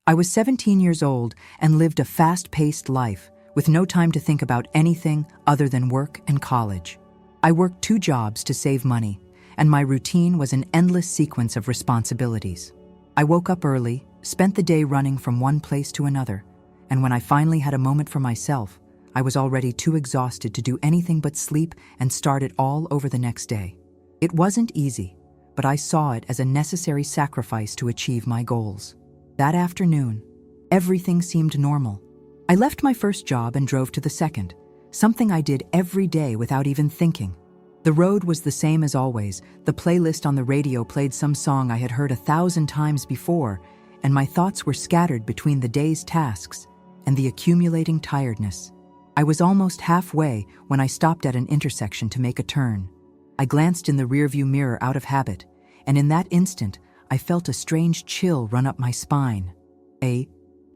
I was 17 years old and lived a fast-paced life with no time to think about anything other than work and college. I worked 2 jobs to save money, and my routine was an endless sequence of responsibilities. I woke up early, spent the day running from one place to another, and when I finally had a moment for myself, I was already too exhausted to do anything but sleep and start it all over the next day. It wasn't easy, but I saw it as a necessary sacrifice to achieve my goals. That afternoon, everything seemed normal. I left my first job and drove to the second, something I did every day without even thinking. The road was the same as always. The playlist on the radio played some song I had heard 1,000 times before, and my thoughts were scattered between the day's tasks and the accumulating tiredness. I was almost halfway when I stopped at an intersection to make a turn. I glanced in the rearview mirror out of habit, and in that instant, I felt a strange chill run up my spine. A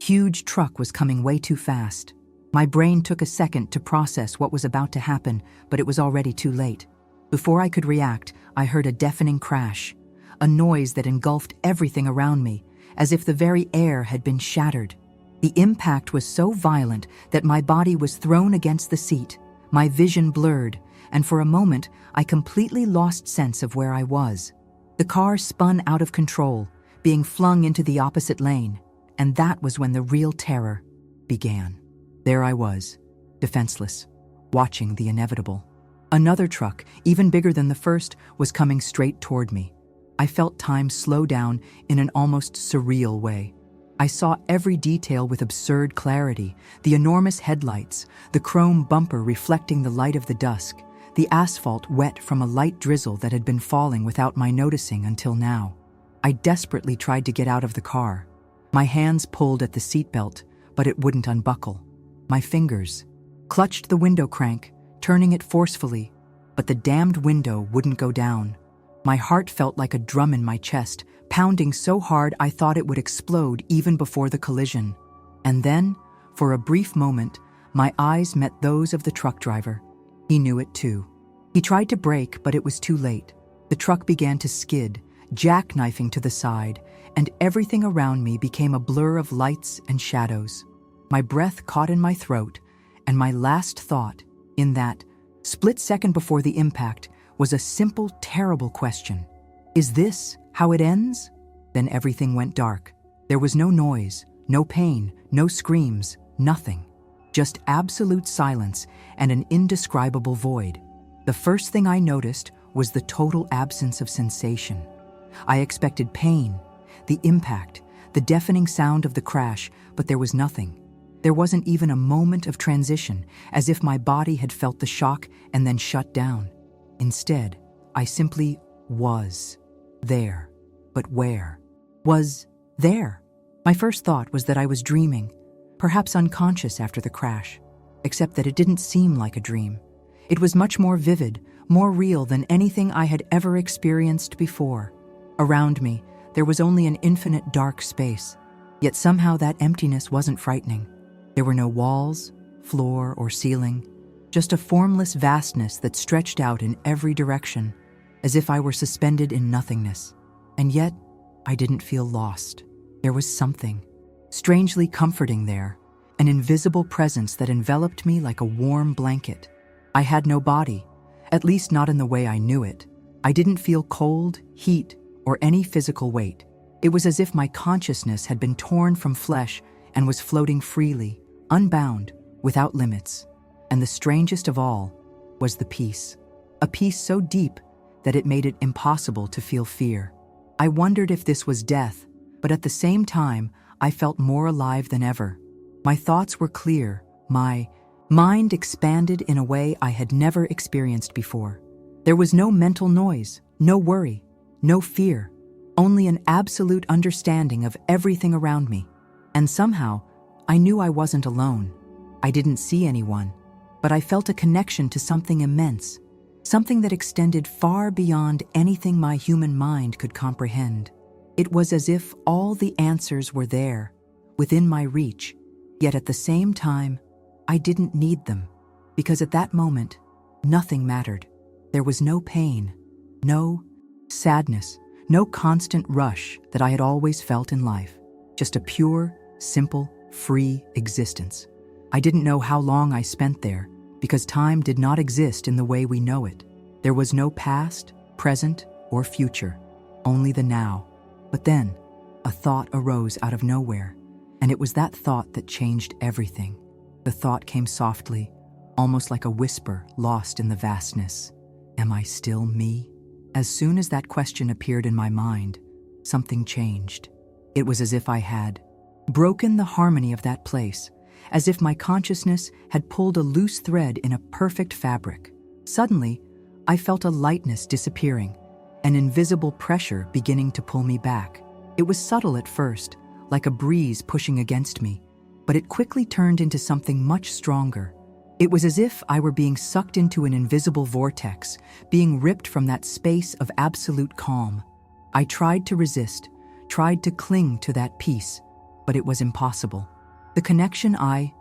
huge truck was coming way too fast. My brain took a second to process what was about to happen, but it was already too late. Before I could react, I heard a deafening crash, a noise that engulfed everything around me, as if the very air had been shattered. The impact was so violent that my body was thrown against the seat, my vision blurred, and for a moment, I completely lost sense of where I was. The car spun out of control, being flung into the opposite lane, and that was when the real terror began. There I was, defenseless, watching the inevitable. Another truck, even bigger than the first, was coming straight toward me. I felt time slow down in an almost surreal way. I saw every detail with absurd clarity: the enormous headlights, the chrome bumper reflecting the light of the dusk, the asphalt wet from a light drizzle that had been falling without my noticing until now. I desperately tried to get out of the car. My hands pulled at the seatbelt, but it wouldn't unbuckle. My fingers clutched the window crank, turning it forcefully, but the damned window wouldn't go down. My heart felt like a drum in my chest, pounding so hard I thought it would explode even before the collision. And then, for a brief moment, my eyes met those of the truck driver. He knew it too. He tried to brake, but it was too late. The truck began to skid, jackknifing to the side, and everything around me became a blur of lights and shadows. My breath caught in my throat, and my last thought, in that split second before the impact, was a simple, terrible question. Is this how it ends? Then everything went dark. There was no noise, no pain, no screams, nothing. Just absolute silence and an indescribable void. The first thing I noticed was the total absence of sensation. I expected pain, the impact, the deafening sound of the crash, but there was nothing. There wasn't even a moment of transition, as if my body had felt the shock and then shut down. Instead, I simply was there. But where? Was there? My first thought was that I was dreaming, perhaps unconscious after the crash, except that it didn't seem like a dream. It was much more vivid, more real than anything I had ever experienced before. Around me, there was only an infinite dark space, yet somehow that emptiness wasn't frightening. There were no walls, floor, or ceiling, just a formless vastness that stretched out in every direction, as if I were suspended in nothingness. And yet, I didn't feel lost. There was something strangely comforting there, an invisible presence that enveloped me like a warm blanket. I had no body, at least not in the way I knew it. I didn't feel cold, heat, or any physical weight. It was as if my consciousness had been torn from flesh and was floating freely, unbound, without limits. And the strangest of all was the peace. A peace so deep that it made it impossible to feel fear. I wondered if this was death, but at the same time, I felt more alive than ever. My thoughts were clear, my mind expanded in a way I had never experienced before. There was no mental noise, no worry, no fear, only an absolute understanding of everything around me. And somehow, I knew I wasn't alone. I didn't see anyone, but I felt a connection to something immense, something that extended far beyond anything my human mind could comprehend. It was as if all the answers were there, within my reach, yet at the same time, I didn't need them, because at that moment, nothing mattered. There was no pain, no sadness, no constant rush that I had always felt in life, just a pure, simple, free existence. I didn't know how long I spent there, because time did not exist in the way we know it. There was no past, present, or future, only the now. But then, a thought arose out of nowhere, and it was that thought that changed everything. The thought came softly, almost like a whisper lost in the vastness. Am I still me? As soon as that question appeared in my mind, something changed. It was as if I had broken the harmony of that place, as if my consciousness had pulled a loose thread in a perfect fabric. Suddenly, I felt a lightness disappearing, an invisible pressure beginning to pull me back. It was subtle at first, like a breeze pushing against me, but it quickly turned into something much stronger. It was as if I were being sucked into an invisible vortex, being ripped from that space of absolute calm. I tried to resist, tried to cling to that peace, but it was impossible. The connection I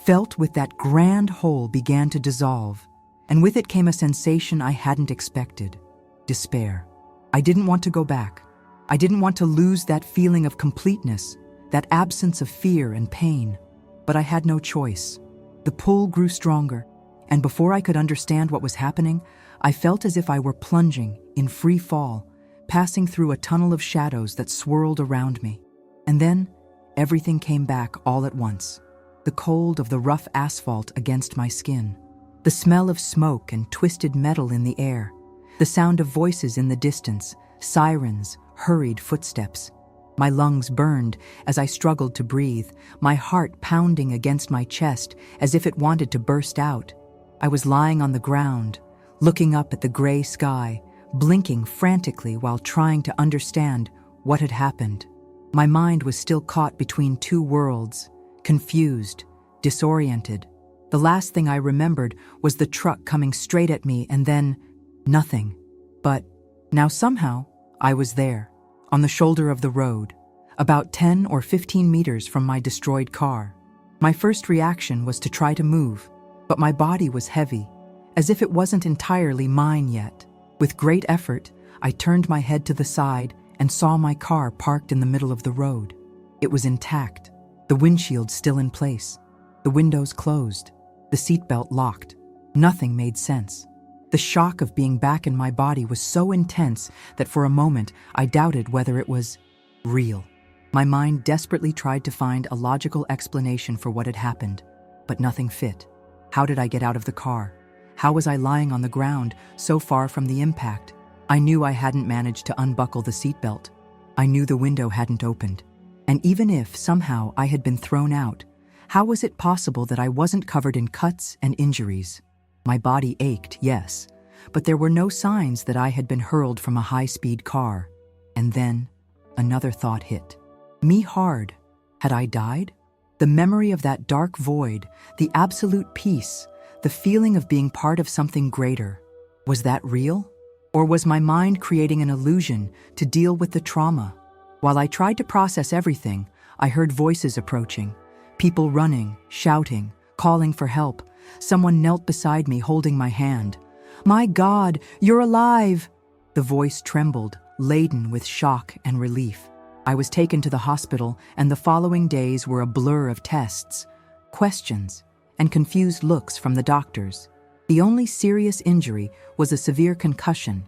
felt with that grand whole began to dissolve, and with it came a sensation I hadn't expected: despair. I didn't want to go back. I didn't want to lose that feeling of completeness, that absence of fear and pain. But I had no choice. The pull grew stronger, and before I could understand what was happening, I felt as if I were plunging, in free fall, passing through a tunnel of shadows that swirled around me. And then, everything came back all at once. The cold of the rough asphalt against my skin, the smell of smoke and twisted metal in the air, the sound of voices in the distance, sirens, hurried footsteps. My lungs burned as I struggled to breathe, my heart pounding against my chest as if it wanted to burst out. I was lying on the ground, looking up at the gray sky, blinking frantically while trying to understand what had happened. My mind was still caught between two worlds, confused, disoriented. The last thing I remembered was the truck coming straight at me and then nothing. But now somehow I was there, on the shoulder of the road, about 10 or 15 meters from my destroyed car. My first reaction was to try to move, but my body was heavy, as if it wasn't entirely mine yet. With great effort, I turned my head to the side and saw my car parked in the middle of the road. It was intact, the windshield still in place, the windows closed, the seatbelt locked. Nothing made sense. The shock of being back in my body was so intense that for a moment I doubted whether it was real. My mind desperately tried to find a logical explanation for what had happened, but nothing fit. How did I get out of the car? How was I lying on the ground, so far from the impact? I knew I hadn't managed to unbuckle the seatbelt. I knew the window hadn't opened. And even if, somehow, I had been thrown out, how was it possible that I wasn't covered in cuts and injuries? My body ached, yes, but there were no signs that I had been hurled from a high-speed car. And then, another thought hit me hard. Had I died? The memory of that dark void, the absolute peace, the feeling of being part of something greater. Was that real? Or was my mind creating an illusion to deal with the trauma? While I tried to process everything, I heard voices approaching, people running, shouting, calling for help. Someone knelt beside me, holding my hand. "My God, you're alive!" The voice trembled, laden with shock and relief. I was taken to the hospital, and the following days were a blur of tests, questions, and confused looks from the doctors. The only serious injury was a severe concussion,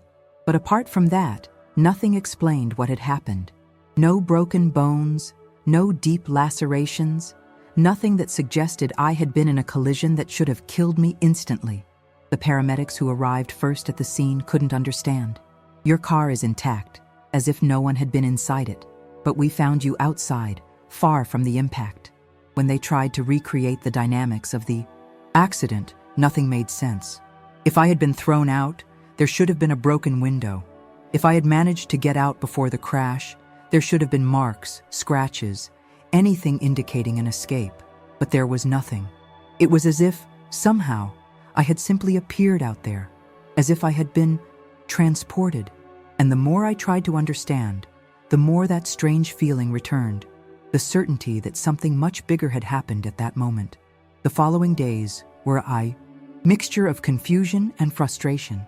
but apart from that, nothing explained what had happened. No broken bones, no deep lacerations, nothing that suggested I had been in a collision that should have killed me instantly. The paramedics who arrived first at the scene couldn't understand. "Your car is intact," as if no one had been inside it, "but we found you outside, far from the impact." When they tried to recreate the dynamics of the accident, nothing made sense. If I had been thrown out, there should have been a broken window. If I had managed to get out before the crash, there should have been marks, scratches, anything indicating an escape. But there was nothing. It was as if, somehow, I had simply appeared out there, as if I had been transported. And the more I tried to understand, the more that strange feeling returned, the certainty that something much bigger had happened at that moment. The following days were a mixture of confusion and frustration.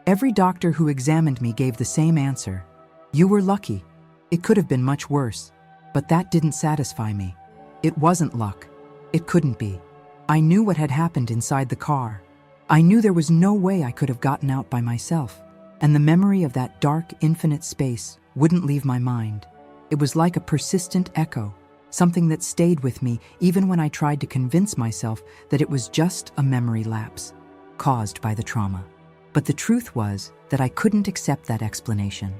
Every doctor who examined me gave the same answer: "You were lucky. It could have been much worse." But that didn't satisfy me. It wasn't luck. It couldn't be. I knew what had happened inside the car. I knew there was no way I could have gotten out by myself, and the memory of that dark, infinite space wouldn't leave my mind. It was like a persistent echo, something that stayed with me even when I tried to convince myself that it was just a memory lapse caused by the trauma. But the truth was that I couldn't accept that explanation.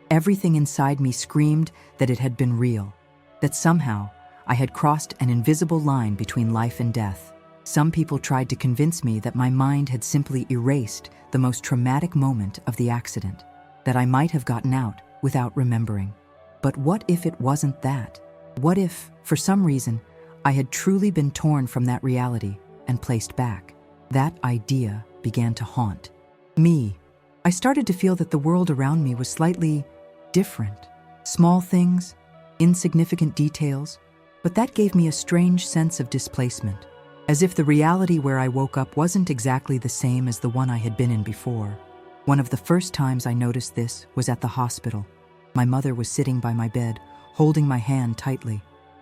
Everything inside me screamed that it had been real, that somehow I had crossed an invisible line between life and death. Some people tried to convince me that my mind had simply erased the most traumatic moment of the accident, that I might have gotten out without remembering. But what if it wasn't that? What if, for some reason, I had truly been torn from that reality and placed back? That idea began to haunt me. I started to feel that the world around me was slightly different. Small things, insignificant details, but that gave me a strange sense of displacement, as if the reality where I woke up wasn't exactly the same as the one I had been in before. One of the first times I noticed this was at the hospital. My mother was sitting by my bed, holding my hand tightly.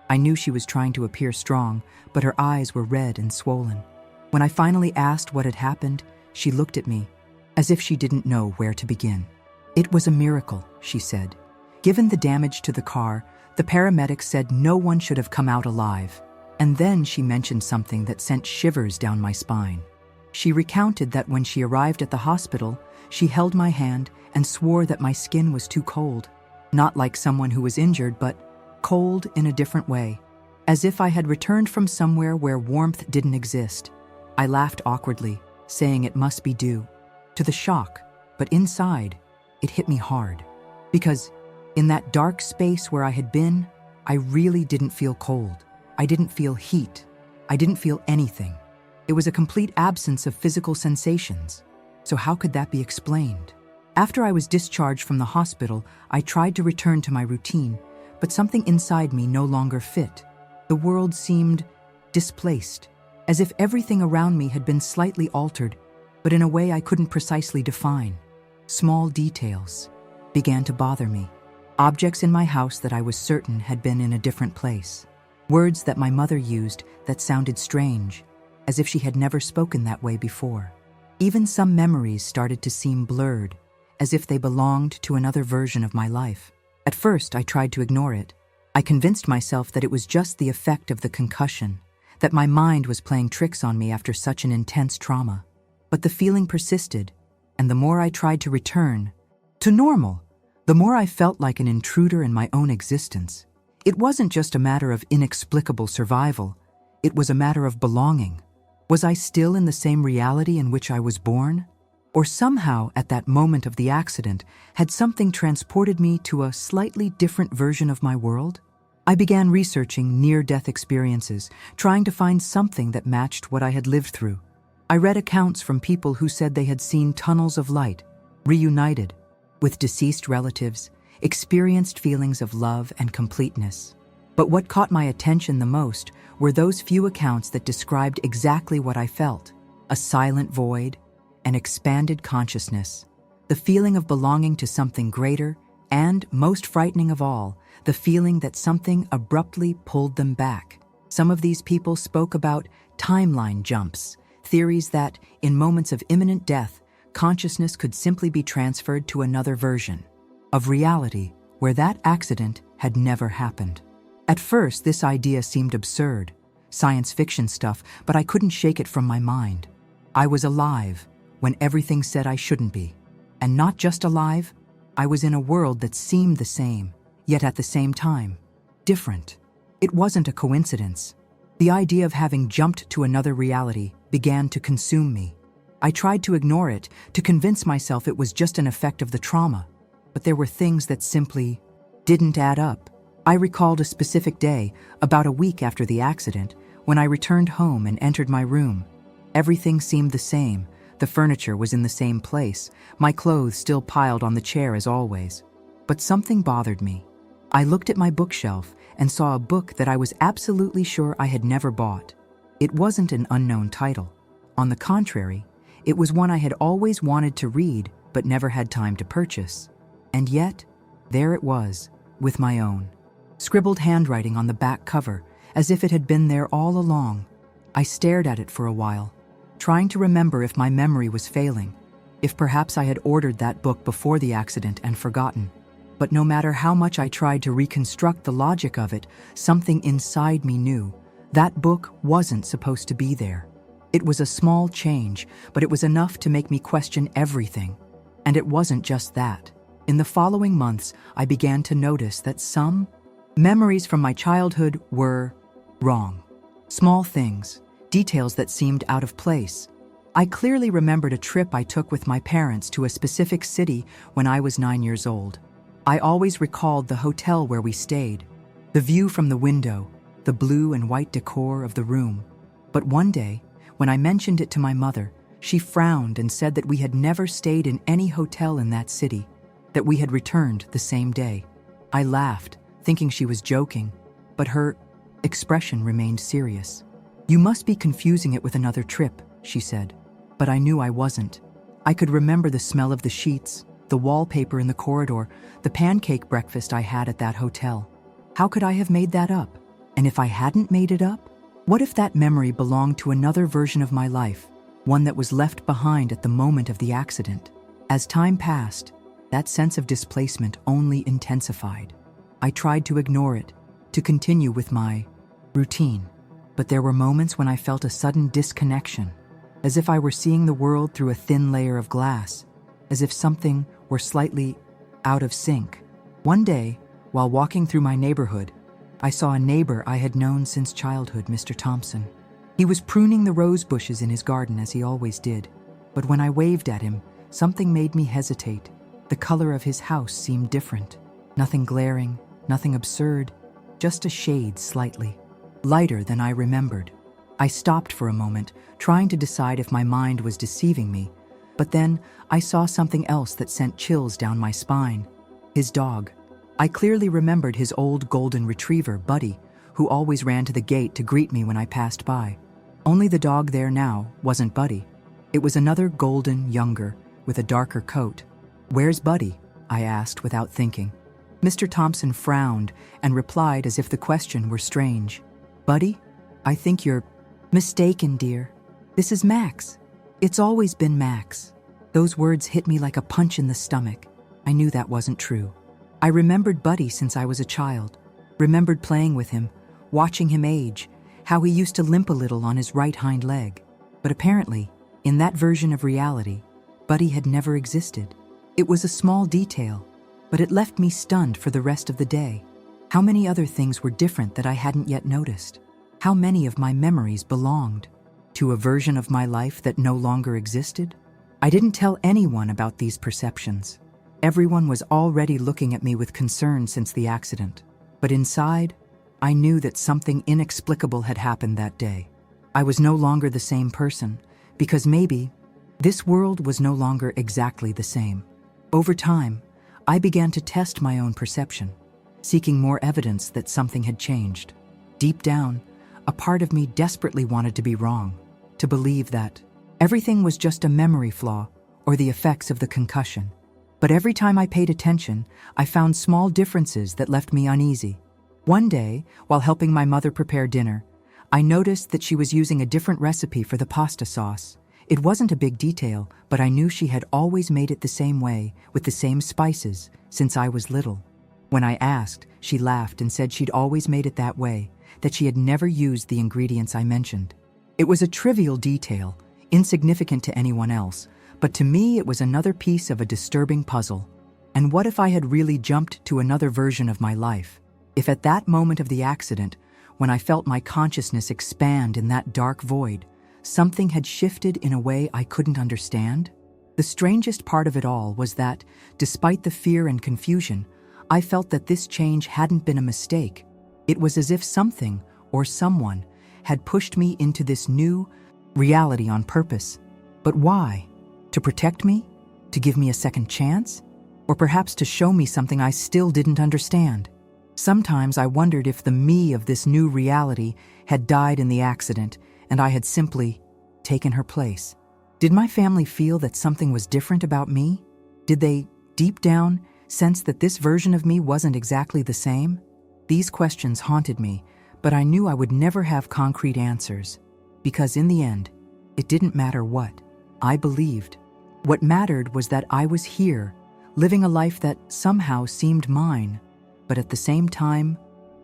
I knew she was trying to appear strong, but her eyes were red and swollen. When I finally asked what had happened, she looked at me, as if she didn't know where to begin. "It was a miracle," she said. "Given the damage to the car, the paramedics said no one should have come out alive." And then she mentioned something that sent shivers down my spine. She recounted that when she arrived at the hospital, she held my hand and swore that my skin was too cold. Not like someone who was injured, but cold in a different way, as if I had returned from somewhere where warmth didn't exist. I laughed awkwardly, saying it must be due to the shock, but inside, it hit me hard. Because in that dark space where I had been, I really didn't feel cold. I didn't feel heat. I didn't feel anything. It was a complete absence of physical sensations. So how could that be explained? After I was discharged from the hospital, I tried to return to my routine, but something inside me no longer fit. The world seemed displaced, as if everything around me had been slightly altered, but in a way I couldn't precisely define. Small details began to bother me. Objects in my house that I was certain had been in a different place. Words that my mother used that sounded strange, as if she had never spoken that way before. Even some memories started to seem blurred, as if they belonged to another version of my life. At first, I tried to ignore it. I convinced myself that it was just the effect of the concussion, that my mind was playing tricks on me after such an intense trauma. But the feeling persisted, and the more I tried to return to normal, the more I felt like an intruder in my own existence. It wasn't just a matter of inexplicable survival, it was a matter of belonging. Was I still in the same reality in which I was born? Or somehow, at that moment of the accident, had something transported me to a slightly different version of my world? I began researching near-death experiences, trying to find something that matched what I had lived through. I read accounts from people who said they had seen tunnels of light, reunited with deceased relatives, experienced feelings of love and completeness. But what caught my attention the most were those few accounts that described exactly what I felt: a silent void, an expanded consciousness, the feeling of belonging to something greater, and, most frightening of all, the feeling that something abruptly pulled them back. Some of these people spoke about timeline jumps, theories that, in moments of imminent death, consciousness could simply be transferred to another version of reality where that accident had never happened. At first, this idea seemed absurd, science fiction stuff, but I couldn't shake it from my mind. I was alive when everything said I shouldn't be. And not just alive, I was in a world that seemed the same, yet at the same time, different. It wasn't a coincidence. The idea of having jumped to another reality began to consume me. I tried to ignore it, to convince myself it was just an effect of the trauma, but there were things that simply didn't add up. I recalled a specific day, about a week after the accident, when I returned home and entered my room. Everything seemed the same. The furniture was in the same place, my clothes still piled on the chair as always. But something bothered me. I looked at my bookshelf and saw a book that I was absolutely sure I had never bought. It wasn't an unknown title. On the contrary, it was one I had always wanted to read but never had time to purchase. And yet, there it was, with my own scribbled handwriting on the back cover, as if it had been there all along. I stared at it for a while, trying to remember if my memory was failing, if perhaps I had ordered that book before the accident and forgotten. But no matter how much I tried to reconstruct the logic of it, something inside me knew that book wasn't supposed to be there. It was a small change, but it was enough to make me question everything. And it wasn't just that. In the following months, I began to notice that some memories from my childhood were wrong. Small things, details that seemed out of place. I clearly remembered a trip I took with my parents to a specific city when I was 9 years old. I always recalled the hotel where we stayed, the view from the window, the blue and white decor of the room. But one day, when I mentioned it to my mother, she frowned and said that we had never stayed in any hotel in that city, that we had returned the same day. I laughed, thinking she was joking, but her expression remained serious. "You must be confusing it with another trip," she said. But I knew I wasn't. I could remember the smell of the sheets, the wallpaper in the corridor, the pancake breakfast I had at that hotel. How could I have made that up? And if I hadn't made it up, what if that memory belonged to another version of my life, one that was left behind at the moment of the accident? As time passed, that sense of displacement only intensified. I tried to ignore it, to continue with my routine. But there were moments when I felt a sudden disconnection, as if I were seeing the world through a thin layer of glass, as if something were slightly out of sync. One day, while walking through my neighborhood, I saw a neighbor I had known since childhood, Mr. Thompson. He was pruning the rose bushes in his garden as he always did. But when I waved at him, something made me hesitate. The color of his house seemed different. Nothing glaring, nothing absurd, just a shade slightly lighter than I remembered. I stopped for a moment, trying to decide if my mind was deceiving me, but then I saw something else that sent chills down my spine. His dog. I clearly remembered his old golden retriever, Buddy, who always ran to the gate to greet me when I passed by. Only the dog there now wasn't Buddy. It was another golden younger, with a darker coat. "Where's Buddy?" I asked without thinking. Mr. Thompson frowned and replied as if the question were strange. "Buddy? I think you're mistaken, dear. This is Max. It's always been Max." Those words hit me like a punch in the stomach. I knew that wasn't true. I remembered Buddy since I was a child, remembered playing with him, watching him age, how he used to limp a little on his right hind leg. But apparently, in that version of reality, Buddy had never existed. It was a small detail, but it left me stunned for the rest of the day. How many other things were different that I hadn't yet noticed? How many of my memories belonged to a version of my life that no longer existed? I didn't tell anyone about these perceptions. Everyone was already looking at me with concern since the accident. But inside, I knew that something inexplicable had happened that day. I was no longer the same person, because maybe this world was no longer exactly the same. Over time, I began to test my own perception, seeking more evidence that something had changed. Deep down, a part of me desperately wanted to be wrong, to believe that everything was just a memory flaw or the effects of the concussion. But every time I paid attention, I found small differences that left me uneasy. One day, while helping my mother prepare dinner, I noticed that she was using a different recipe for the pasta sauce. It wasn't a big detail, but I knew she had always made it the same way, with the same spices, since I was little. When I asked, she laughed and said she'd always made it that way, that she had never used the ingredients I mentioned. It was a trivial detail, insignificant to anyone else, but to me it was another piece of a disturbing puzzle. And what if I had really jumped to another version of my life? If at that moment of the accident, when I felt my consciousness expand in that dark void, something had shifted in a way I couldn't understand? The strangest part of it all was that, despite the fear and confusion, I felt that this change hadn't been a mistake. It was as if something, or someone, had pushed me into this new reality on purpose. But why? To protect me? To give me a second chance? Or perhaps to show me something I still didn't understand? Sometimes I wondered if the me of this new reality had died in the accident and I had simply taken her place. Did my family feel that something was different about me? Did they, deep down, sense that this version of me wasn't exactly the same? These questions haunted me, But I knew I would never have concrete answers, because in the end, it didn't matter what I believed. What mattered was that I was here, living a life that somehow seemed mine, but at the same time,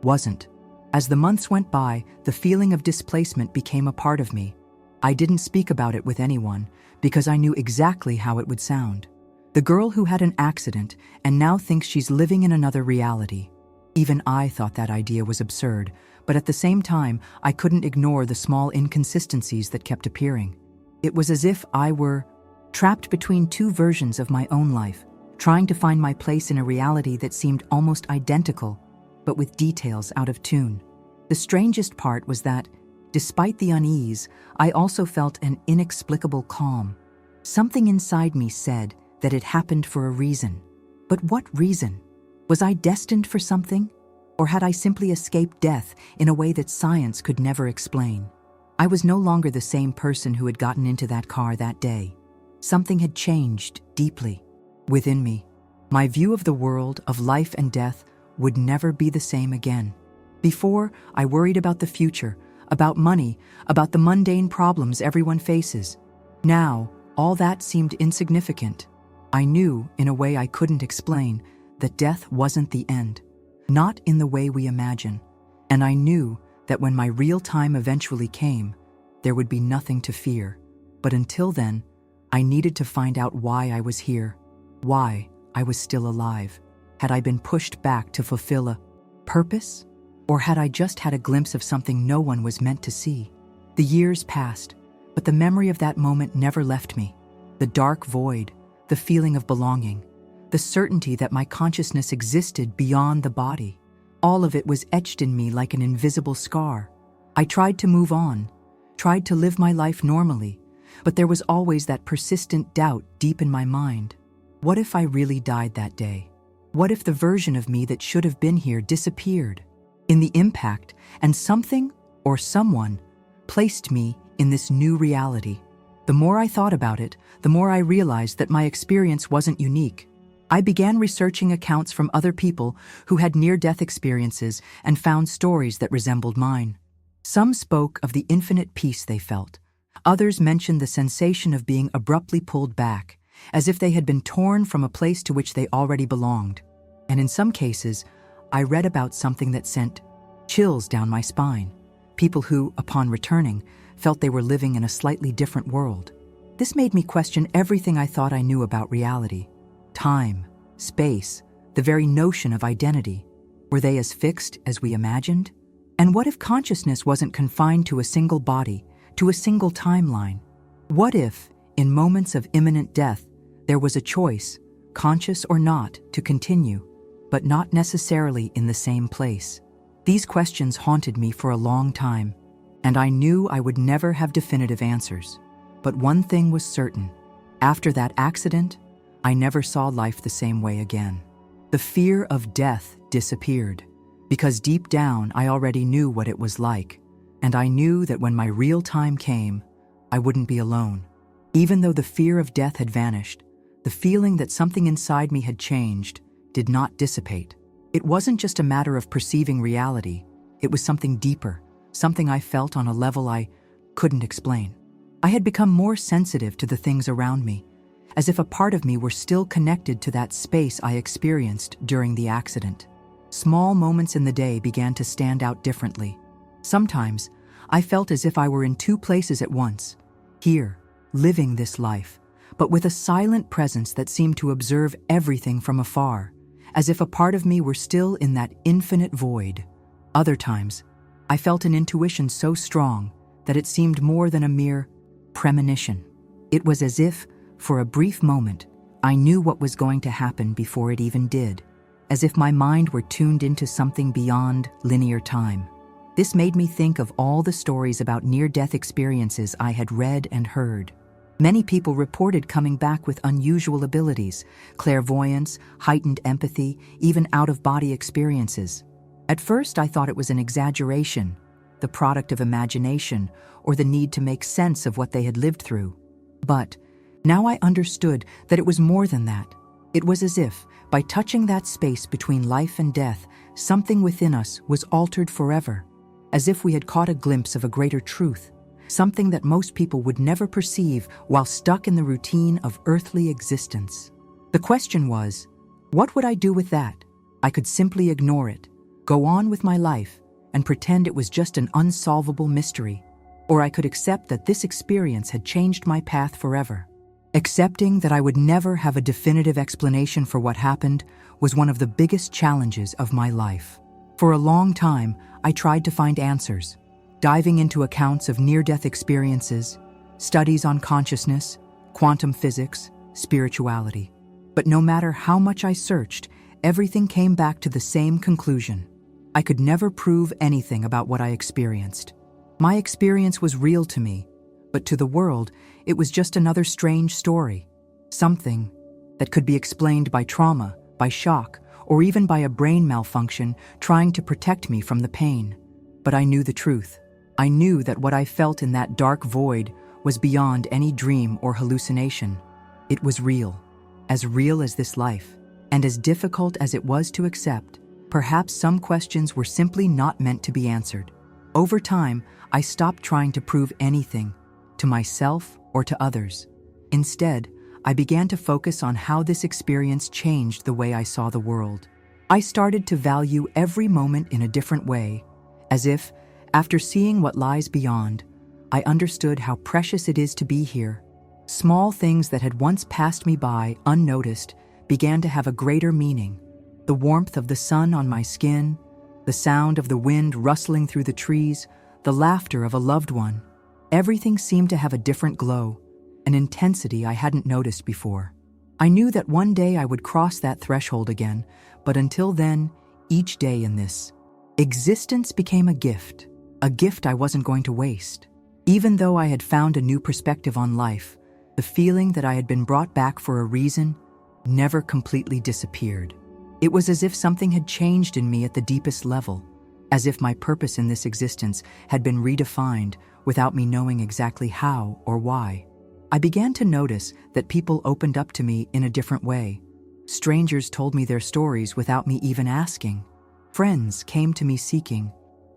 wasn't. As the months went by, the feeling of displacement became a part of me. I didn't speak about it with anyone, because I knew exactly how it would sound. The girl who had an accident and now thinks she's living in another reality. Even I thought that idea was absurd, but at the same time, I couldn't ignore the small inconsistencies that kept appearing. It was as if I were trapped between two versions of my own life, trying to find my place in a reality that seemed almost identical, but with details out of tune. The strangest part was that, despite the unease, I also felt an inexplicable calm. Something inside me said that it happened for a reason. But what reason? Was I destined for something? Or had I simply escaped death in a way that science could never explain? I was no longer the same person who had gotten into that car that day. Something had changed deeply within me. My view of the world, of life and death, would never be the same again. Before, I worried about the future, about money, about the mundane problems everyone faces. Now, all that seemed insignificant. I knew, in a way I couldn't explain, that death wasn't the end. Not in the way we imagine. And I knew that when my real time eventually came, there would be nothing to fear. But until then, I needed to find out why I was here, why I was still alive. Had I been pushed back to fulfill a purpose? Or had I just had a glimpse of something no one was meant to see? The years passed, but the memory of that moment never left me. The dark void, the feeling of belonging, the certainty that my consciousness existed beyond the body. All of it was etched in me like an invisible scar. I tried to move on, tried to live my life normally, but there was always that persistent doubt deep in my mind. What if I really died that day? What if the version of me that should have been here disappeared in the impact, and something or someone placed me in this new reality? The more I thought about it, the more I realized that my experience wasn't unique. I began researching accounts from other people who had near-death experiences and found stories that resembled mine. Some spoke of the infinite peace they felt. Others mentioned the sensation of being abruptly pulled back, as if they had been torn from a place to which they already belonged. And in some cases, I read about something that sent chills down my spine. People who, upon returning, felt they were living in a slightly different world. This made me question everything I thought I knew about reality. Time, space, the very notion of identity. Were they as fixed as we imagined? And what if consciousness wasn't confined to a single body, to a single timeline? What if, in moments of imminent death, there was a choice, conscious or not, to continue, but not necessarily in the same place? These questions haunted me for a long time, and I knew I would never have definitive answers. But one thing was certain. After that accident, I never saw life the same way again. The fear of death disappeared, because deep down I already knew what it was like, and I knew that when my real time came, I wouldn't be alone. Even though the fear of death had vanished, the feeling that something inside me had changed did not dissipate. It wasn't just a matter of perceiving reality, it was something deeper, something I felt on a level I couldn't explain. I had become more sensitive to the things around me, as if a part of me were still connected to that space I experienced during the accident. Small moments in the day began to stand out differently. Sometimes, I felt as if I were in two places at once, here, living this life, but with a silent presence that seemed to observe everything from afar, as if a part of me were still in that infinite void. Other times, I felt an intuition so strong that it seemed more than a mere premonition. It was as if, for a brief moment, I knew what was going to happen before it even did, as if my mind were tuned into something beyond linear time. This made me think of all the stories about near-death experiences I had read and heard. Many people reported coming back with unusual abilities, clairvoyance, heightened empathy, even out-of-body experiences. At first, I thought it was an exaggeration, the product of imagination, or the need to make sense of what they had lived through. But now I understood that it was more than that. It was as if, by touching that space between life and death, something within us was altered forever. as if we had caught a glimpse of a greater truth, something that most people would never perceive while stuck in the routine of earthly existence. The question was, what would I do with that? I could simply ignore it, go on with my life, and pretend it was just an unsolvable mystery. Or I could accept that this experience had changed my path forever. Accepting that I would never have a definitive explanation for what happened was one of the biggest challenges of my life. For a long time, I tried to find answers, diving into accounts of near-death experiences, studies on consciousness, quantum physics, spirituality. But no matter how much I searched, everything came back to the same conclusion. I could never prove anything about what I experienced. My experience was real to me, but to the world, it was just another strange story. Something that could be explained by trauma, by shock, or even by a brain malfunction trying to protect me from the pain. But I knew the truth. I knew that what I felt in that dark void was beyond any dream or hallucination. It was real as this life, and as difficult as it was to accept. Perhaps some questions were simply not meant to be answered. Over time, I stopped trying to prove anything, to myself or to others. Instead, I began to focus on how this experience changed the way I saw the world. I started to value every moment in a different way, as if, after seeing what lies beyond, I understood how precious it is to be here. Small things that had once passed me by unnoticed began to have a greater meaning. The warmth of the sun on my skin, the sound of the wind rustling through the trees, the laughter of a loved one. Everything seemed to have a different glow, an intensity I hadn't noticed before. I knew that one day I would cross that threshold again, but until then, each day in this existence became a gift I wasn't going to waste. Even though I had found a new perspective on life, the feeling that I had been brought back for a reason never completely disappeared. It was as if something had changed in me at the deepest level, as if my purpose in this existence had been redefined without me knowing exactly how or why. I began to notice that people opened up to me in a different way. Strangers told me their stories without me even asking. Friends came to me seeking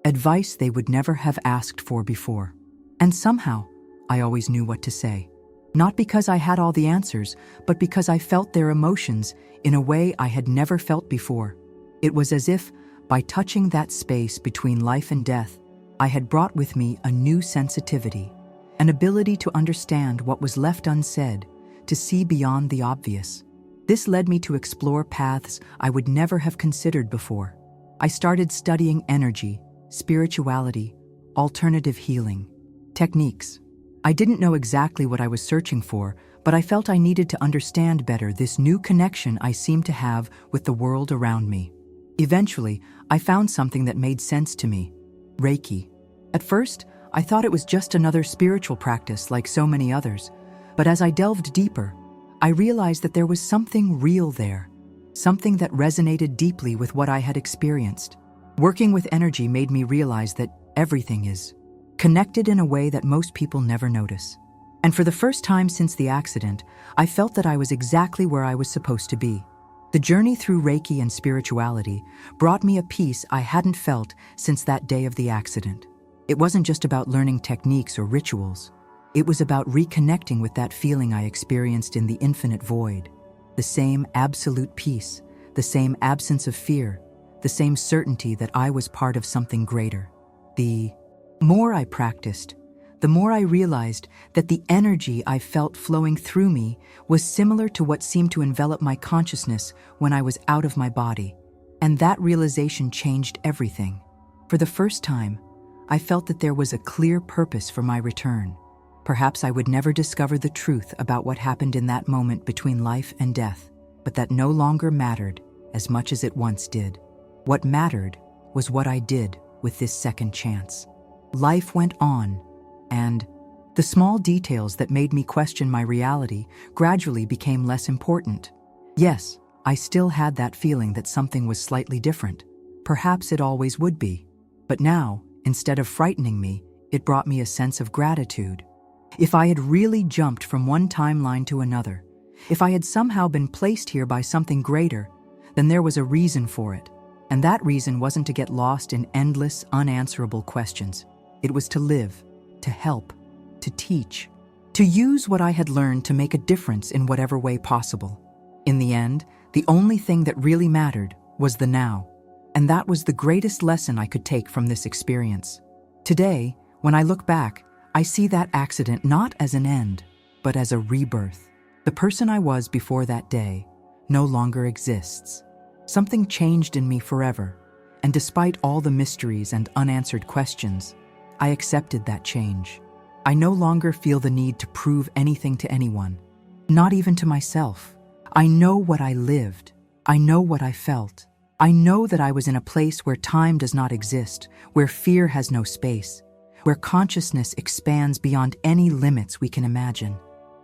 advice they would never have asked for before. And somehow, I always knew what to say. Not because I had all the answers, but because I felt their emotions in a way I had never felt before. It was as if, by touching that space between life and death, I had brought with me a new sensitivity, an ability to understand what was left unsaid, to see beyond the obvious. This led me to explore paths I would never have considered before. I started studying energy, spirituality, alternative healing, techniques. I didn't know exactly what I was searching for, but I felt I needed to understand better this new connection I seemed to have with the world around me. Eventually, I found something that made sense to me: Reiki. At first, I thought it was just another spiritual practice like so many others, but as I delved deeper, I realized that there was something real there, something that resonated deeply with what I had experienced. Working with energy made me realize that everything is connected in a way that most people never notice. And for the first time since the accident, I felt that I was exactly where I was supposed to be. The journey through Reiki and spirituality brought me a peace I hadn't felt since that day of the accident. It wasn't just about learning techniques or rituals. It was about reconnecting with that feeling I experienced in the infinite void. The same absolute peace, the same absence of fear, the same certainty that I was part of something greater. The more I practiced, the more I realized that the energy I felt flowing through me was similar to what seemed to envelop my consciousness when I was out of my body. And that realization changed everything. For the first time, I felt that there was a clear purpose for my return. Perhaps I would never discover the truth about what happened in that moment between life and death, but that no longer mattered as much as it once did. What mattered was what I did with this second chance. Life went on, and the small details that made me question my reality gradually became less important. Yes, I still had that feeling that something was slightly different. Perhaps it always would be. But now, instead of frightening me, it brought me a sense of gratitude. If I had really jumped from one timeline to another, if I had somehow been placed here by something greater, then there was a reason for it. And that reason wasn't to get lost in endless, unanswerable questions. It was to live, to help, to teach, to use what I had learned to make a difference in whatever way possible. In the end, the only thing that really mattered was the now. And that was the greatest lesson I could take from this experience. Today, when I look back, I see that accident not as an end, but as a rebirth. The person I was before that day no longer exists. Something changed in me forever, and despite all the mysteries and unanswered questions, I accepted that change. I no longer feel the need to prove anything to anyone, not even to myself. I know what I lived. I know what I felt. I know that I was in a place where time does not exist, where fear has no space, where consciousness expands beyond any limits we can imagine.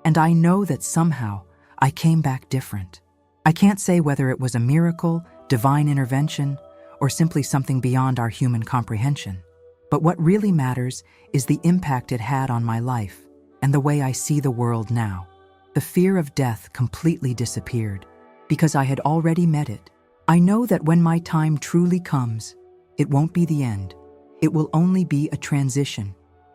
And I know that somehow I came back different. I can't say whether it was a miracle, divine intervention, or simply something beyond our human comprehension. But what really matters is the impact it had on my life and the way I see the world now. The fear of death completely disappeared because I had already met it. I know that when my time truly comes, it won't be the end. It will only be a transition.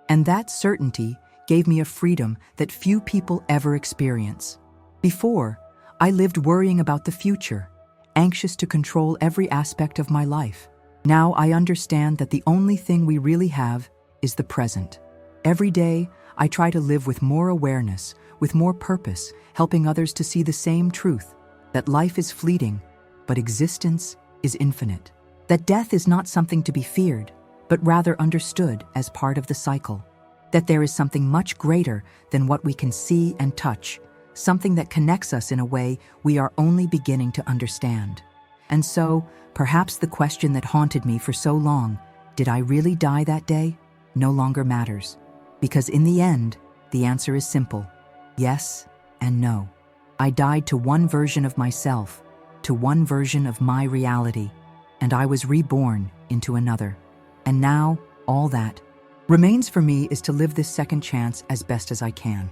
And that certainty gave me a freedom that few people ever experience. Before, I lived worrying about the future, anxious to control every aspect of my life. Now I understand that the only thing we really have is the present. Every day, I try to live with more awareness, with more purpose, helping others to see the same truth, that life is fleeting, but existence is infinite. That death is not something to be feared, but rather understood as part of the cycle. That there is something much greater than what we can see and touch, something that connects us in a way we are only beginning to understand. And so, perhaps the question that haunted me for so long, did I really die that day, no longer matters. Because in the end, the answer is simple: yes and no. I died to one version of myself, to one version of my reality, and I was reborn into another. And now, all that remains for me is to live this second chance as best as I can.